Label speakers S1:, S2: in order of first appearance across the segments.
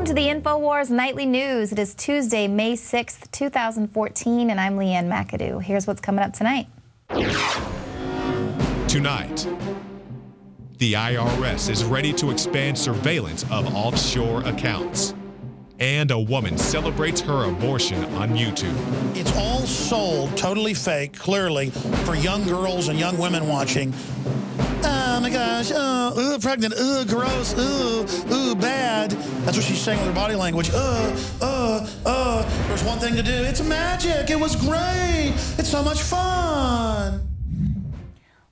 S1: Welcome to the INFOWARS Nightly News. It is Tuesday, May 6th, 2014, and I'm Leanne McAdoo. Here's what's coming up tonight.
S2: Tonight, the IRS is ready to expand surveillance of offshore accounts. And a woman celebrates her abortion on YouTube.
S3: It's all sold, totally fake, clearly, for young girls and young women watching. Oh my gosh, pregnant, gross, bad. That's what she's saying with her body language. There's one thing to do. It's magic. It was great. It's so much fun.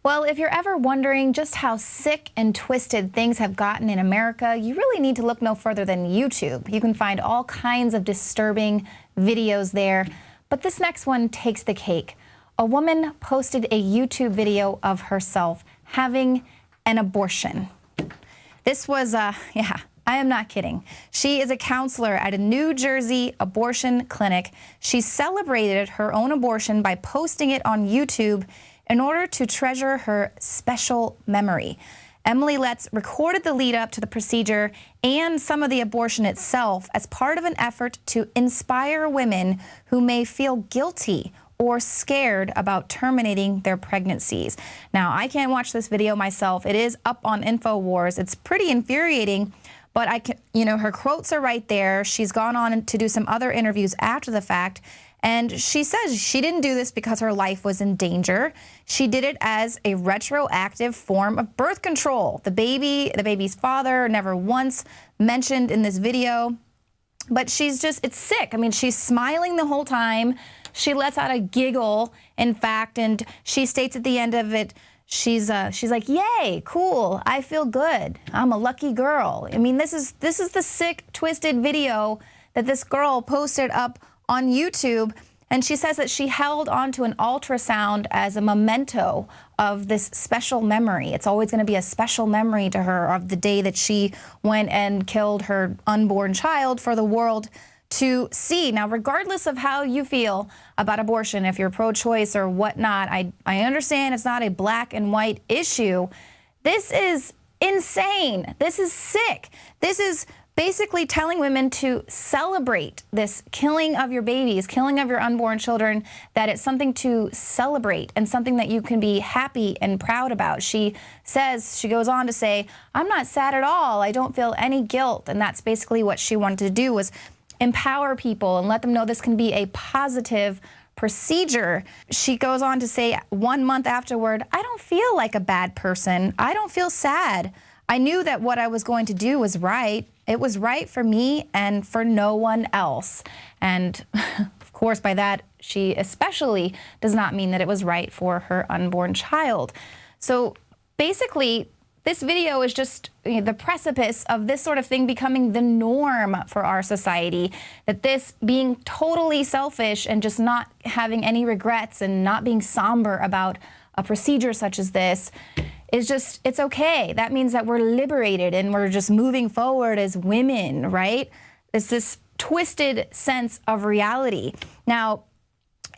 S1: Well, if you're ever wondering just how sick and twisted things have gotten in America, you really need to look no further than YouTube. You can find all kinds of disturbing videos there. But this next one takes the cake. A woman posted a YouTube video of herself having an abortion. This was, I am not kidding. She is a counselor at a New Jersey abortion clinic. She celebrated her own abortion by posting it on YouTube in order to treasure her special memory. Emily Letts recorded the lead up to the procedure and some of the abortion itself as part of an effort to inspire women who may feel guilty or scared about terminating their pregnancies. Now, I can't watch this video myself. It is up on INFOWARS. It's pretty infuriating, but her quotes are right there. She's gone on to do some other interviews after the fact, and she says she didn't do this because her life was in danger. She did it as a retroactive form of birth control. The baby's father never once mentioned in this video, but it's sick. I mean, she's smiling the whole time. She lets out a giggle, in fact, and she states at the end of it, she's like, "Yay, cool! I feel good. I'm a lucky girl." I mean, this is the sick, twisted video that this girl posted up on YouTube, and she says that she held onto an ultrasound as a memento of this special memory. It's always going to be a special memory to her of the day that she went and killed her unborn child for the world to see. Now, regardless of how you feel about abortion, if you're pro-choice or whatnot, I understand it's not a black and white issue. This is insane. This is sick. This is basically telling women to celebrate this killing of your babies, killing of your unborn children, that it's something to celebrate and something that you can be happy and proud about. She goes on to say, "I'm not sad at all. I don't feel any guilt." And that's basically what she wanted to do, was empower people and let them know this can be a positive procedure. She goes on to say 1 month afterward, "I don't feel like a bad person. I don't feel sad. I knew that what I was going to do was right. It was right for me and for no one else." And of course, by that, she especially does not mean that it was right for her unborn child. So basically, this video is just the precipice of this sort of thing becoming the norm for our society, that this being totally selfish and just not having any regrets and not being somber about a procedure such as this is just, it's okay. That means that we're liberated and we're just moving forward as women, right? It's this twisted sense of reality. Now,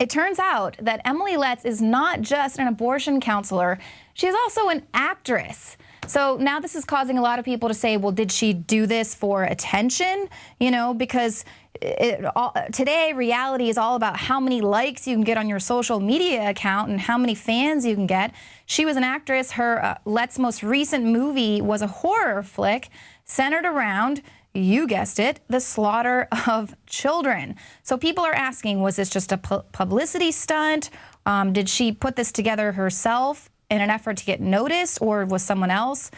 S1: it turns out that Emily Letts is not just an abortion counselor, she's also an actress. So now this is causing a lot of people to say, well, did she do this for attention? Because today reality is all about how many likes you can get on your social media account and how many fans you can get. She was an actress. Her Let's most recent movie was a horror flick centered around, you guessed it, the slaughter of children. So people are asking, was this just a publicity stunt? Did she put this together herself in an effort to get noticed, or was someone else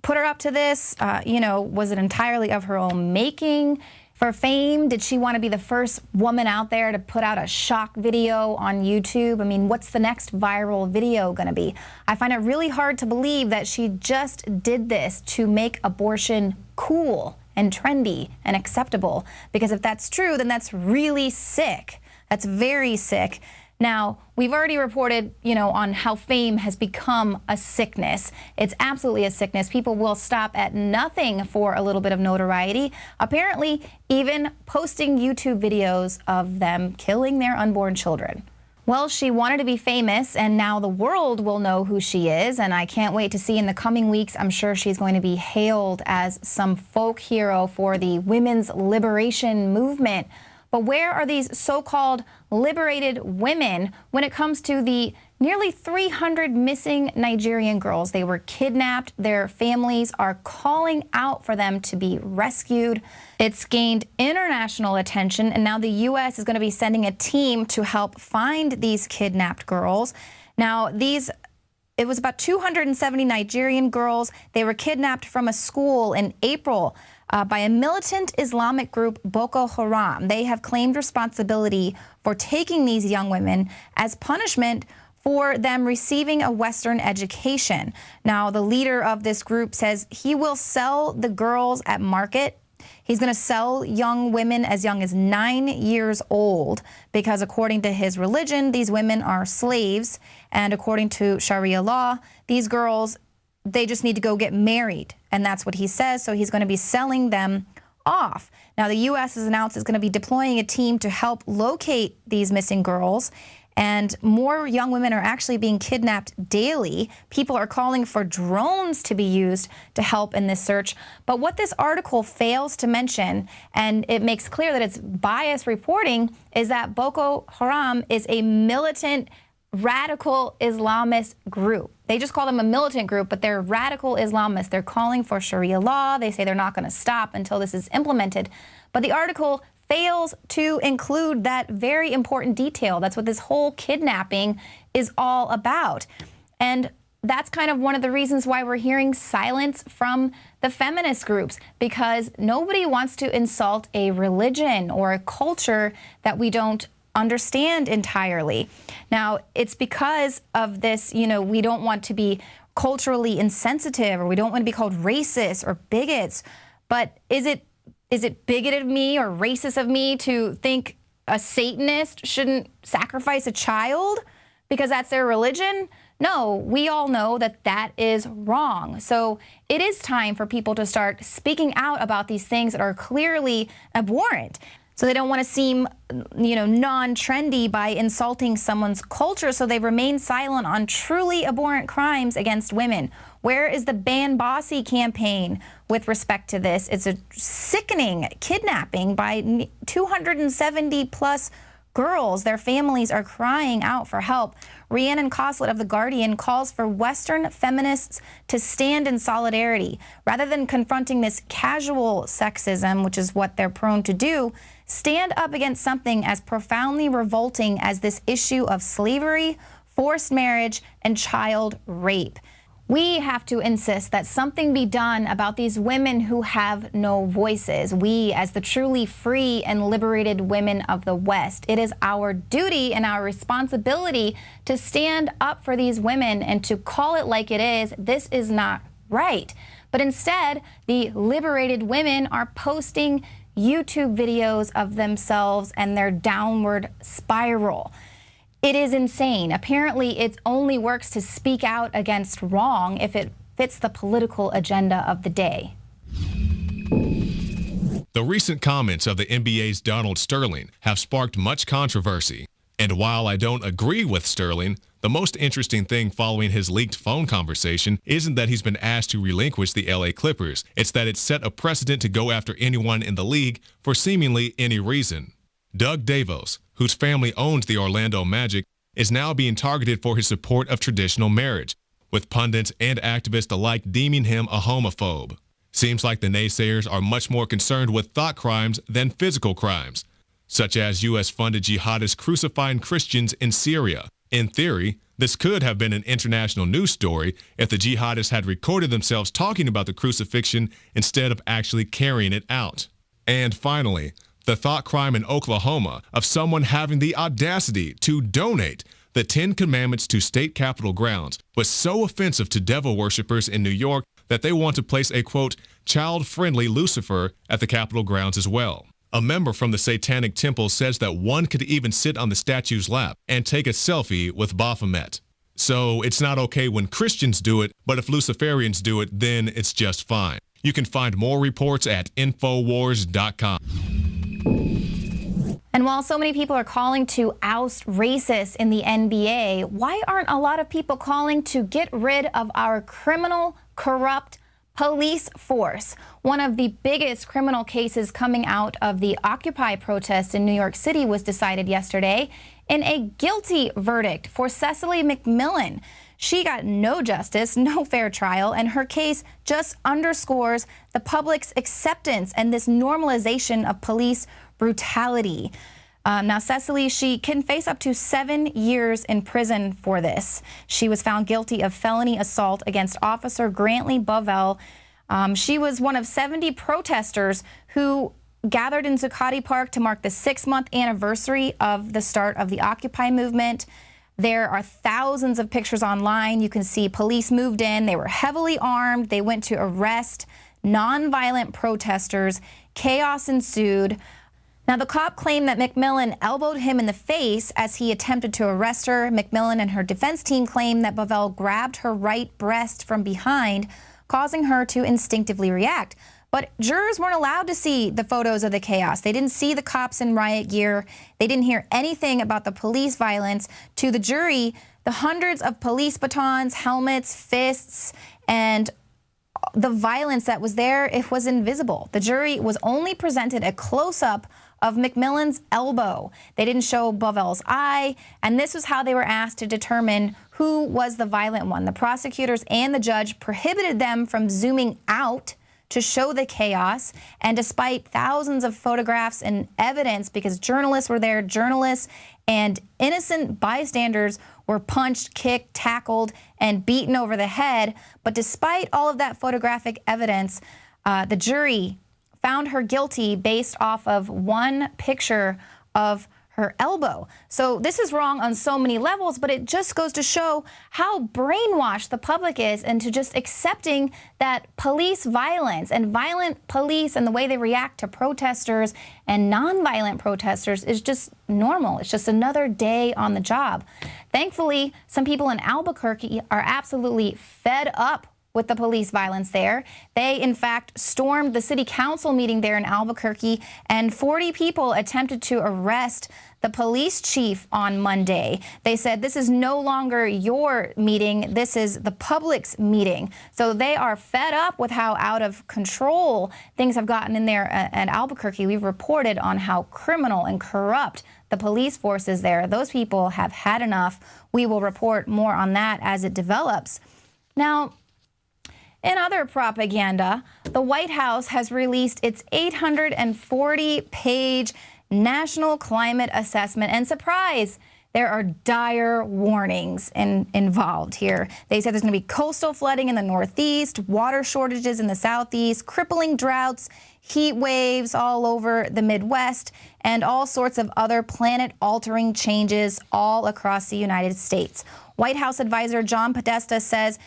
S1: put her up to this? Was it entirely of her own making? For fame, did she want to be the first woman out there to put out a shock video on YouTube? I mean, what's the next viral video going to be? I find it really hard to believe that she just did this to make abortion cool and trendy and acceptable, because if that's true, then that's really sick. That's very sick. Now, we've already reported, on how fame has become a sickness. It's absolutely a sickness. People will stop at nothing for a little bit of notoriety. Apparently, even posting YouTube videos of them killing their unborn children. Well, she wanted to be famous, and now the world will know who she is, and I can't wait to see in the coming weeks. I'm sure she's going to be hailed as some folk hero for the women's liberation movement. But where are these so-called liberated women when it comes to the nearly 300 missing Nigerian girls? They were kidnapped. Their families are calling out for them to be rescued. It's gained international attention, and now the U.S. is going to be sending a team to help find these kidnapped girls. Now, it was about 270 Nigerian girls. They were kidnapped from a school in April by a militant Islamic group, Boko Haram. They have claimed responsibility for taking these young women as punishment for them receiving a Western education. Now, the leader of this group says he will sell the girls at market. He's going to sell young women as young as 9 years old because, according to his religion, these women are slaves. And according to Sharia law, these girls, they just need to go get married. And that's what he says. So he's going to be selling them off. Now, the U.S. has announced it's going to be deploying a team to help locate these missing girls. And more young women are actually being kidnapped daily. People are calling for drones to be used to help in this search. But what this article fails to mention, and it makes clear that it's biased reporting, is that Boko Haram is a militant, radical Islamist group. They just call them a militant group, but they're radical Islamists. They're calling for Sharia law. They say they're not going to stop until this is implemented. But the article fails to include that very important detail. That's what this whole kidnapping is all about. And that's kind of one of the reasons why we're hearing silence from the feminist groups, because nobody wants to insult a religion or a culture that we don't understand entirely. Now, it's because of this, we don't want to be culturally insensitive, or we don't want to be called racist or bigots. But is it bigoted of me or racist of me to think a Satanist shouldn't sacrifice a child because that's their religion? No, we all know that that is wrong. So it is time for people to start speaking out about these things that are clearly abhorrent. So they don't want to seem, non-trendy by insulting someone's culture, so they remain silent on truly abhorrent crimes against women. Where is the Ban Bossy campaign with respect to this? It's a sickening kidnapping by 270 plus girls. Their families are crying out for help. Rhiannon Coslet of The Guardian calls for Western feminists to stand in solidarity. Rather than confronting this casual sexism, which is what they're prone to do, stand up against something as profoundly revolting as this issue of slavery, forced marriage, and child rape. We have to insist that something be done about these women who have no voices. We, as the truly free and liberated women of the West, it is our duty and our responsibility to stand up for these women and to call it like it is. This is not right. But instead, the liberated women are posting YouTube videos of themselves and their downward spiral. It is insane. Apparently, it only works to speak out against wrong if it fits the political agenda of the day.
S2: The recent comments of the NBA's Donald Sterling have sparked much controversy. And while I don't agree with Sterling, the most interesting thing following his leaked phone conversation isn't that he's been asked to relinquish the LA Clippers. It's that it set a precedent to go after anyone in the league for seemingly any reason. Doug Davos, whose family owns the Orlando Magic, is now being targeted for his support of traditional marriage, with pundits and activists alike deeming him a homophobe. Seems like the naysayers are much more concerned with thought crimes than physical crimes, such as U.S.-funded jihadists crucifying Christians in Syria. In theory, this could have been an international news story if the jihadists had recorded themselves talking about the crucifixion instead of actually carrying it out. And finally, the thought crime in Oklahoma of someone having the audacity to donate the 10 Commandments to state capitol grounds was so offensive to devil worshippers in New York that they want to place a, quote, child-friendly Lucifer at the Capitol grounds as well. A member from the Satanic Temple says that one could even sit on the statue's lap and take a selfie with Baphomet. So it's not okay when Christians do it, but if Luciferians do it, then it's just fine. You can find more reports at INFOWARS.com.
S1: And while so many people are calling to oust racists in the NBA, why aren't a lot of people calling to get rid of our criminal, corrupt police force? One of the biggest criminal cases coming out of the Occupy protest in New York City was decided yesterday in a guilty verdict for Cecily McMillan. She got no justice, no fair trial, and her case just underscores the public's acceptance and this normalization of police brutality. Now, Cecily, she can face up to 7 years in prison for this. She was found guilty of felony assault against Officer Grantley Bovell. She was one of 70 protesters who gathered in Zuccotti Park to mark the 6-month anniversary of the start of the Occupy movement. There are thousands of pictures online. You can see police moved in. They were heavily armed. They went to arrest nonviolent protesters. Chaos ensued. Now, the cop claimed that McMillan elbowed him in the face as he attempted to arrest her. McMillan and her defense team claimed that Bovell grabbed her right breast from behind, causing her to instinctively react. But jurors weren't allowed to see the photos of the chaos. They didn't see the cops in riot gear. They didn't hear anything about the police violence. To the jury, the hundreds of police batons, helmets, fists, and the violence that was there, it was invisible. The jury was only presented a close-up of McMillan's elbow. They didn't show Bovell's eye, and this was how they were asked to determine who was the violent one. The prosecutors and the judge prohibited them from zooming out to show the chaos, and despite thousands of photographs and evidence, because journalists were there, journalists and innocent bystanders were punched, kicked, tackled, and beaten over the head. But despite all of that photographic evidence, the jury found her guilty based off of one picture of her elbow. So this is wrong on so many levels, but it just goes to show how brainwashed the public is into just accepting that police violence and violent police and the way they react to protesters and nonviolent protesters is just normal. It's just another day on the job. Thankfully, some people in Albuquerque are absolutely fed up with the police violence there. They, in fact, stormed the city council meeting there in Albuquerque, and 40 people attempted to arrest the police chief on Monday. They said, this is no longer your meeting, this is the public's meeting. So they are fed up with how out of control things have gotten in there at Albuquerque. We've reported on how criminal and corrupt the police force is there. Those people have had enough. We will report more on that as it develops. Now, in other propaganda, the White House has released its 840-page National Climate Assessment. And surprise, there are dire warnings involved here. They said there's going to be coastal flooding in the Northeast, water shortages in the Southeast, crippling droughts, heat waves all over the Midwest, and all sorts of other planet-altering changes all across the United States. White House advisor John Podesta says,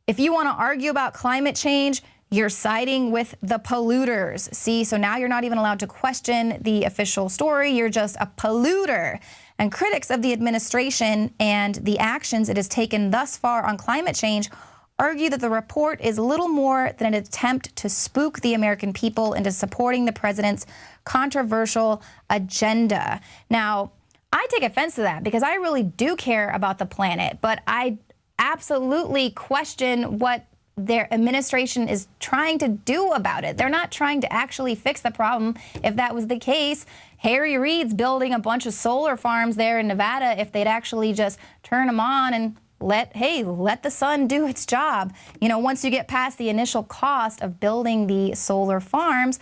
S1: if you want to argue about climate change, you're siding with the polluters. See, so now you're not even allowed to question the official story. You're just a polluter. And critics of the administration and the actions it has taken thus far on climate change argue that the report is little more than an attempt to spook the American people into supporting the president's controversial agenda. Now, I take offense to that because I really do care about the planet, but I absolutely question what their administration is trying to do about it. They're not trying to actually fix the problem. If that was the case, Harry Reid's building a bunch of solar farms there in Nevada. If they'd actually just turn them on and let the sun do its job. You know, once you get past the initial cost of building the solar farms,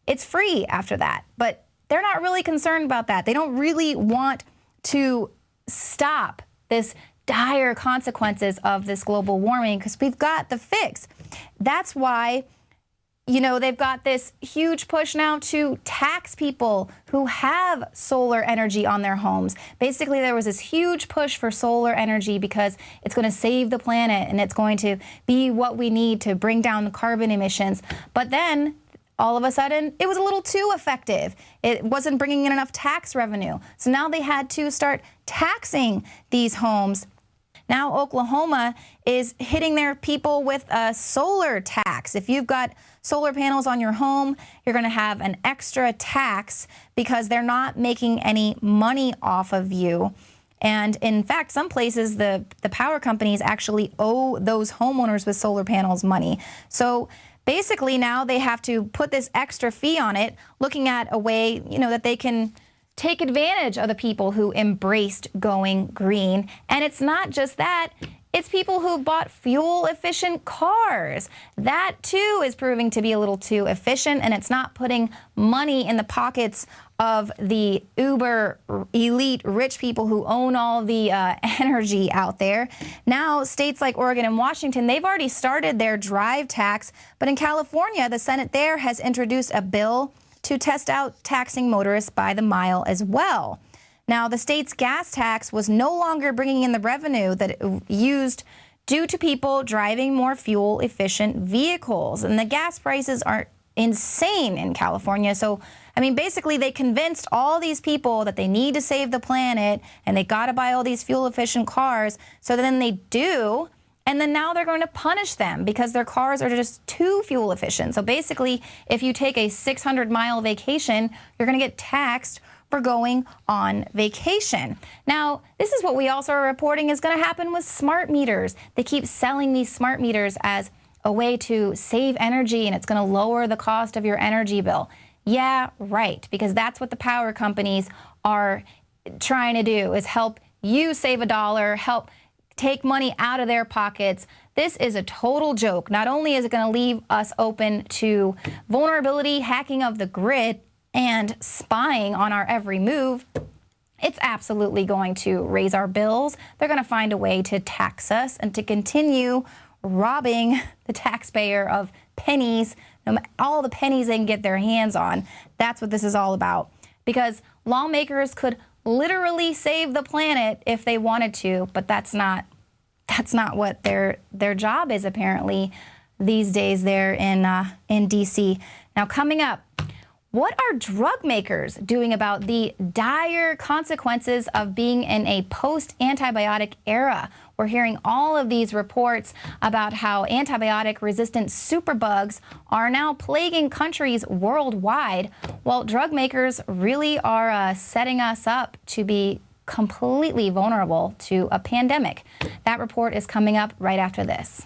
S1: it's free after that. But they're not really concerned about that. They don't really want to stop this dire consequences of this global warming because we've got the fix. That's why, you know, they've got this huge push now to tax people who have solar energy on their homes. Basically, there was this huge push for solar energy because it's going to save the planet and it's going to be what we need to bring down the carbon emissions. But then all of a sudden, it was a little too effective. It wasn't bringing in enough tax revenue. So now they had to start taxing these homes. Now Oklahoma is hitting their people with a solar tax. If you've got solar panels on your home, you're going to have an extra tax because they're not making any money off of you. And in fact, some places, the power companies actually owe those homeowners with solar panels money. So basically now they have to put this extra fee on it, looking at a way, that they can take advantage of the people who embraced going green. And it's not just that. It's people who bought fuel-efficient cars. That, too, is proving to be a little too efficient, and it's not putting money in the pockets of the uber elite rich people who own all the energy out there. Now, states like Oregon and Washington, they've already started their drive tax, but in California, the Senate there has introduced a bill to test out taxing motorists by the mile as well. Now, the state's gas tax was no longer bringing in the revenue that it used due to people driving more fuel-efficient vehicles. And the gas prices are insane in California. So, basically, they convinced all these people that they need to save the planet and they got to buy all these fuel-efficient cars. So then they do. And then now they're going to punish them because their cars are just too fuel efficient. So basically, if you take a 600-mile vacation, you're going to get taxed for going on vacation. Now, this is what we also are reporting is going to happen with smart meters. They keep selling these smart meters as a way to save energy, and it's going to lower the cost of your energy bill. Yeah, right, because that's what the power companies are trying to do, is help you save a dollar, help take money out of their pockets. This is a total joke. Not only is it going to leave us open to vulnerability, hacking of the grid, and spying on our every move, it's absolutely going to raise our bills. They're going to find a way to tax us and to continue robbing the taxpayer of pennies, all the pennies they can get their hands on. That's what this is all about. Because lawmakers could literally save the planet if they wanted to, but that's not what their job is apparently these days there in D.C. Now, coming up, what are drug makers doing about the dire consequences of being in a post-antibiotic era? We're hearing all of these reports about how antibiotic-resistant superbugs are now plaguing countries worldwide, while drug makers really are setting us up to be completely vulnerable to a pandemic. That report is coming up right after this.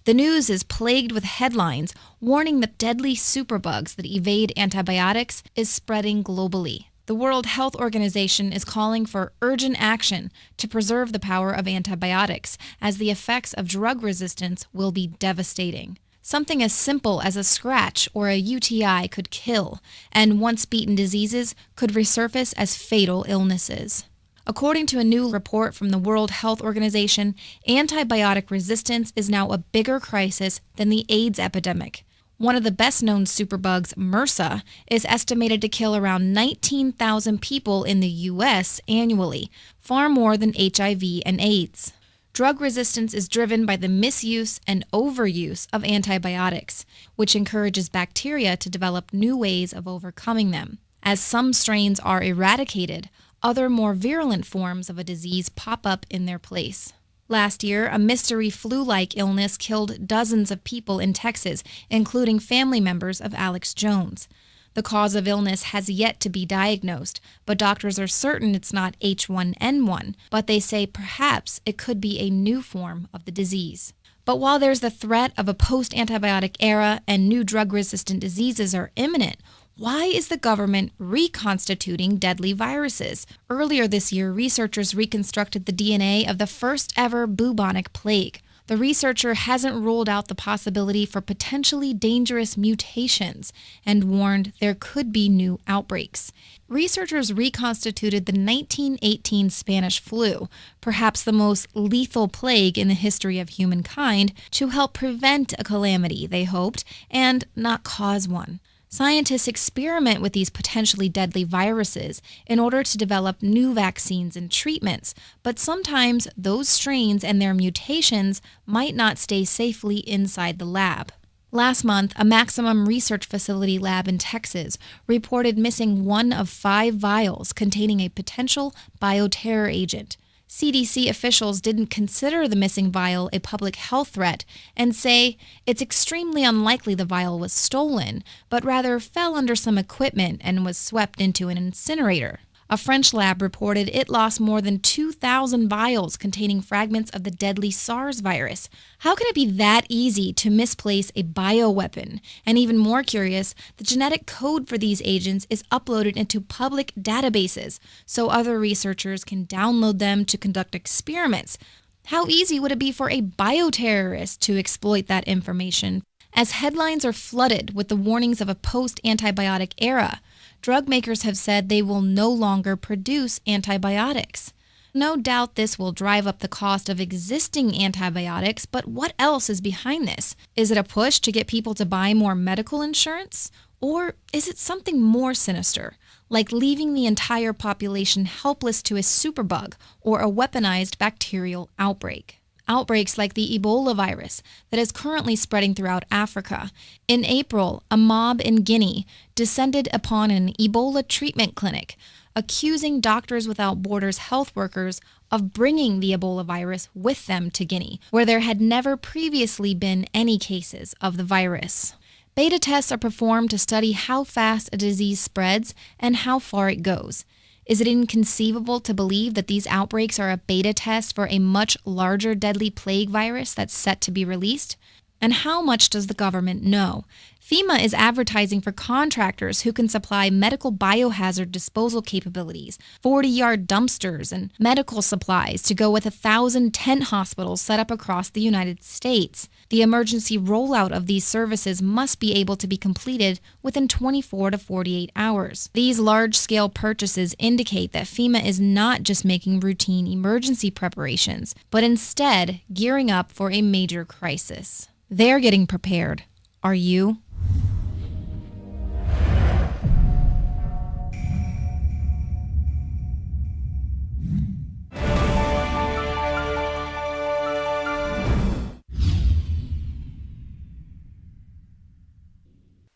S4: The news is plagued with headlines warning that deadly superbugs that evade antibiotics is spreading globally. The World Health Organization is calling for urgent action to preserve the power of antibiotics, as the effects of drug resistance will be devastating. Something as simple as a scratch or a UTI could kill, and once-beaten diseases could resurface as fatal illnesses. According to a new report from the World Health Organization, antibiotic resistance is now a bigger crisis than the AIDS epidemic. One of the best-known superbugs, MRSA, is estimated to kill around 19,000 people in the U.S. annually, far more than HIV and AIDS. Drug resistance is driven by the misuse and overuse of antibiotics, which encourages bacteria to develop new ways of overcoming them. As some strains are eradicated, other more virulent forms of a disease pop up in their place. Last year, a mystery flu-like illness killed dozens of people in Texas, including family members of Alex Jones. The cause of illness has yet to be diagnosed, but doctors are certain it's not H1N1, but they say perhaps it could be a new form of the disease. But while there's the threat of a post-antibiotic era and new drug-resistant diseases are imminent, why is the government reconstituting deadly viruses? Earlier this year, researchers reconstructed the DNA of the first ever bubonic plague. The researcher hasn't ruled out the possibility for potentially dangerous mutations and warned there could be new outbreaks. Researchers reconstituted the 1918 Spanish flu, perhaps the most lethal plague in the history of humankind, to help prevent a calamity, they hoped, and not cause one. Scientists experiment with these potentially deadly viruses in order to develop new vaccines and treatments, but sometimes those strains and their mutations might not stay safely inside the lab. Last month, a Maximum Research Facility lab in Texas reported missing 1 of 5 vials containing a potential bioterror agent. CDC officials didn't consider the missing vial a public health threat and say it's extremely unlikely the vial was stolen, but rather fell under some equipment and was swept into an incinerator. A French lab reported it lost more than 2,000 vials containing fragments of the deadly SARS virus. How can it be that easy to misplace a bioweapon? And even more curious, the genetic code for these agents is uploaded into public databases so other researchers can download them to conduct experiments. How easy would it be for a bioterrorist to exploit that information? As headlines are flooded with the warnings of a post-antibiotic era, drug makers have said they will no longer produce antibiotics. No doubt this will drive up the cost of existing antibiotics, but what else is behind this? Is it a push to get people to buy more medical insurance? Or is it something more sinister, like leaving the entire population helpless to a superbug or a weaponized bacterial outbreak? Outbreaks like the Ebola virus that is currently spreading throughout Africa. In April, a mob in Guinea descended upon an Ebola treatment clinic, accusing Doctors Without Borders health workers of bringing the Ebola virus with them to Guinea, where there had never previously been any cases of the virus. Beta tests are performed to study how fast a disease spreads and how far it goes. Is it inconceivable to believe that these outbreaks are a beta test for a much larger deadly plague virus that's set to be released? And how much does the government know? FEMA is advertising for contractors who can supply medical biohazard disposal capabilities, 40-yard dumpsters, and medical supplies to go with 1,000 tent hospitals set up across the United States. The emergency rollout of these services must be able to be completed within 24 to 48 hours. These large-scale purchases indicate that FEMA is not just making routine emergency preparations, but instead gearing up for a major crisis. They're getting prepared. Are you?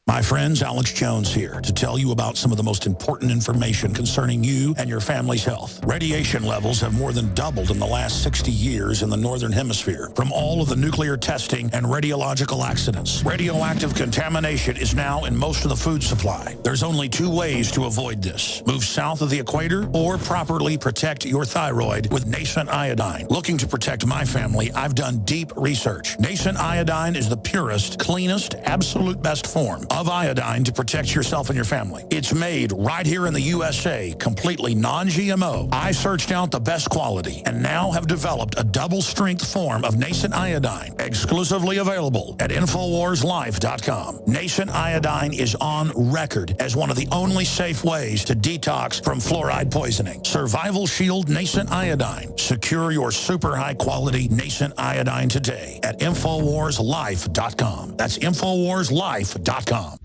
S3: My friends, Alex Jones here to tell you about some of the most important information concerning you and your family's health. Radiation levels have more than doubled in the last 60 years in the Northern Hemisphere from all of the nuclear testing and radiological accidents. Radioactive contamination is now in most of the food supply. There's only 2 ways to avoid this. Move south of the equator or properly protect your thyroid with nascent iodine. Looking to protect my family, I've done deep research. Nascent iodine is the purest, cleanest, absolute best form of iodine to protect yourself and your family. It's made right here in the USA, completely non-GMO. I searched out the best quality and now have developed a double-strength form of nascent iodine, exclusively available at INFOWARSLife.com. Nascent iodine is on record as one of the only safe ways to detox from fluoride poisoning. Survival Shield Nascent Iodine. Secure your super high-quality nascent iodine today at INFOWARSLife.com. That's INFOWARSLife.com.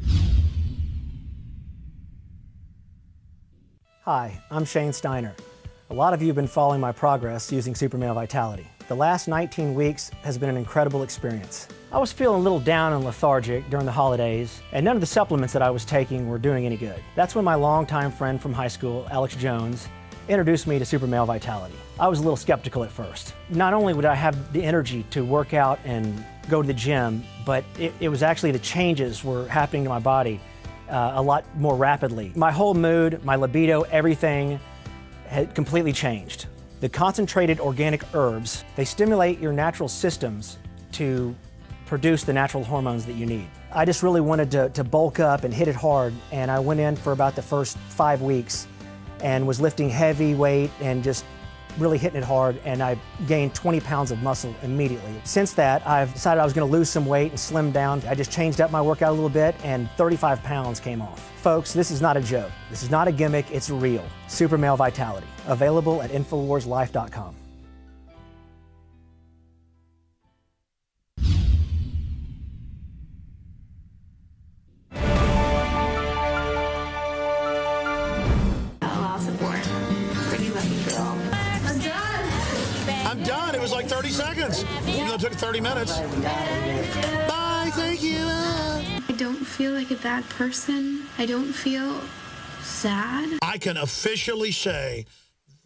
S5: Hi, I'm Shane Steiner. A lot of you have been following my progress using Super Male Vitality. The last 19 weeks has been an incredible experience. I was feeling a little down and lethargic during the holidays, and none of the supplements that I was taking were doing any good. That's when my longtime friend from high school, Alex Jones, introduced me to Super Male Vitality. I was a little skeptical at first. Not only would I have the energy to work out and go to the gym, but it was actually the changes were happening to my body a lot more rapidly. My whole mood, my libido, everything had completely changed. The concentrated organic herbs, they stimulate your natural systems to produce the natural hormones that you need. I just really wanted to bulk up and hit it hard, and I went in for about the first 5 weeks and was lifting heavy weight and just really hitting it hard, and I gained 20 pounds of muscle immediately. Since that, I've decided I was gonna lose some weight and slim down. I just changed up my workout a little bit, and 35 pounds came off. Folks, this is not a joke. This is not a gimmick, it's real. Super Male Vitality, available at InfoWarsLife.com.
S3: I'm done. It was like 30 seconds, even though it took 30 minutes. Bye. thank you.
S6: I don't feel like a bad person. I don't feel sad.
S3: I can officially say,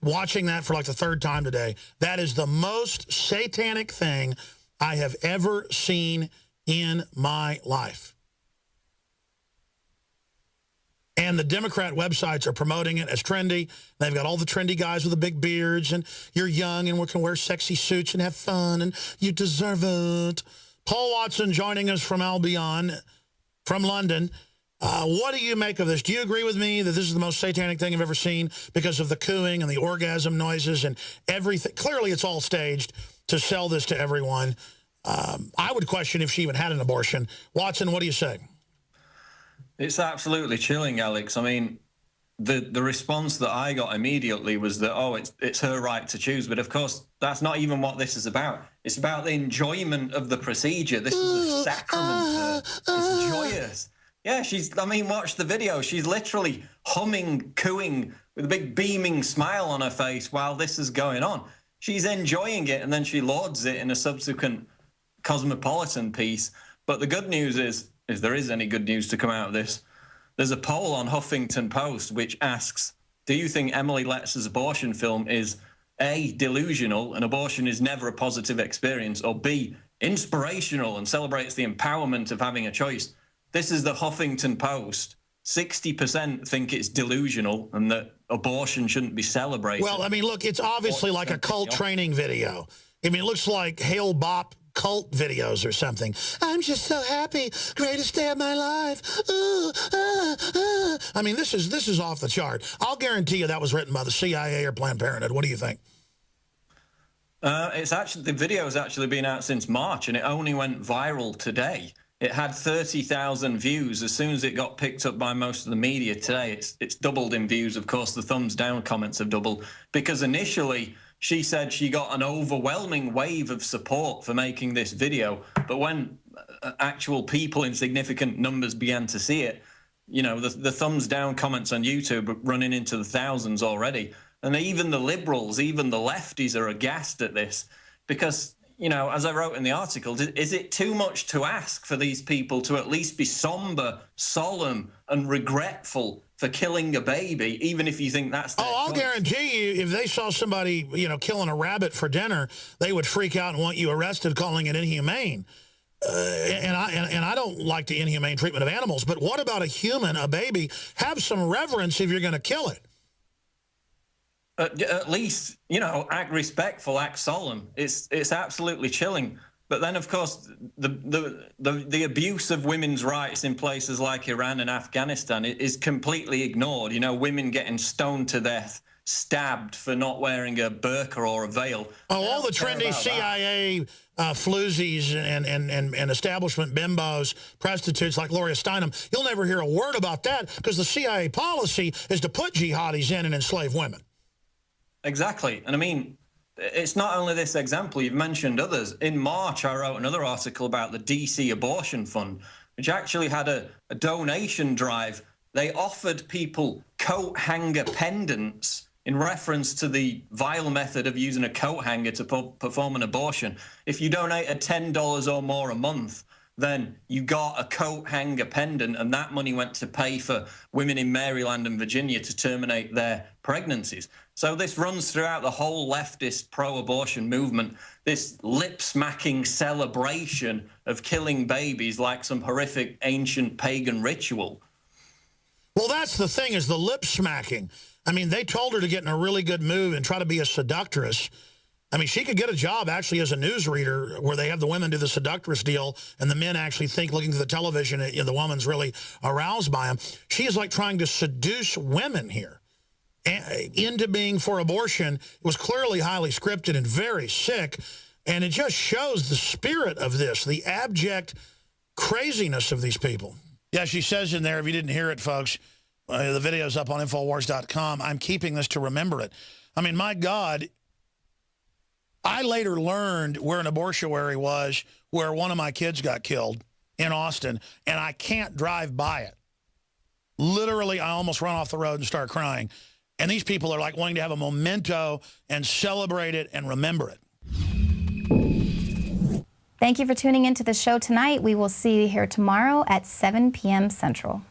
S3: watching that for like the third time today, that is the most satanic thing I have ever seen in my life. And the Democrat websites are promoting it as trendy. They've got all the trendy guys with the big beards, and you're young and we can wear sexy suits and have fun, and you deserve it. Paul Watson joining us from Albion, from London. What do you make of this? Do you agree with me that this is the most satanic thing I've ever seen because of the cooing and the orgasm noises and everything? Clearly, it's all staged to sell this to everyone. I would question if she even had an abortion. Watson, what do you say?
S7: It's absolutely chilling, Alex. I mean, the response that I got immediately was that, oh, it's her right to choose. But of course, that's not even what this is about. It's about the enjoyment of the procedure. This is a sacrament. It's joyous. Yeah, I mean, watch the video. She's literally humming, cooing with a big beaming smile on her face while this is going on. She's enjoying it, and then she lauds it in a subsequent Cosmopolitan piece. But the good news is, if there is any good news to come out of this, there's a poll on Huffington Post which asks, do you think Emily Letz's abortion film is A, delusional, and abortion is never a positive experience, or B, inspirational and celebrates the empowerment of having a choice? This is the Huffington Post. 60% think it's delusional and that abortion shouldn't be celebrated.
S3: Well, I mean, look, it's obviously like a cult training video. I mean, it looks like Hail Bop cult videos or something. I'm just so happy. Greatest day of my life. I mean, this is off the chart. I'll guarantee you that was written by the CIA or Planned Parenthood. What do you think?
S7: It's actually, the video has actually been out since March, and it only went viral today. It had 30,000 views. As soon as it got picked up by most of the media today, it's doubled in views. Of course, the thumbs down comments have doubled, because initially she said she got an overwhelming wave of support for making this video. But when actual people in significant numbers began to see it, you know, the thumbs down comments on YouTube are running into the thousands already. And even the liberals, even the lefties are aghast at this because, you know, as I wrote in the article, is it too much to ask for these people to at least be somber, solemn, and regretful for killing a baby, even if you think that's their
S3: I'll
S7: choice?
S3: guarantee you, if they saw somebody, you know, killing a rabbit for dinner, they would freak out and want you arrested, calling it inhumane. And I don't like the inhumane treatment of animals, but what about a human, a baby? Have some reverence if you're going to kill it.
S7: At least, you know, act respectful, act solemn. It's absolutely chilling. But then, of course, the abuse of women's rights in places like Iran and Afghanistan is completely ignored. You know, women getting stoned to death, stabbed for not wearing a burqa or a veil.
S3: Oh, all the trendy CIA floozies and establishment bimbos, prostitutes like Gloria Steinem, you'll never hear a word about that because the CIA policy is to put jihadis in and enslave women.
S7: Exactly. And I mean, it's not only this example, you've mentioned others. In March, I wrote another article about the DC Abortion Fund, which actually had a donation drive. They offered people coat hanger pendants in reference to the vile method of using a coat hanger to perform an abortion. If you donated $10 or more a month, then you got a coat hanger pendant, and that money went to pay for women in Maryland and Virginia to terminate their pregnancies. So this runs throughout the whole leftist pro-abortion movement, this lip-smacking celebration of killing babies like some horrific ancient pagan ritual.
S3: Well, that's the thing, is the lip-smacking. I mean, they told her to get in a really good mood and try to be a seductress. I mean, she could get a job actually as a newsreader where they have the women do the seductress deal and the men actually think, looking through the television, you know, the woman's really aroused by him. She is like trying to seduce women here into being for abortion. It was clearly highly scripted and very sick, and it just shows the spirit of this, the abject craziness of these people. Yeah, she says in there, if you didn't hear it, folks, the video's up on INFOWARS.com. I'm keeping this to remember it. I mean, my God, I later learned where an abortuary was, where one of my kids got killed in Austin, and I can't drive by it. Literally, I almost run off the road and start crying. And these people are like wanting to have a memento and celebrate it and remember it.
S1: Thank you for tuning into the show tonight. We will see you here tomorrow at 7 p.m. Central.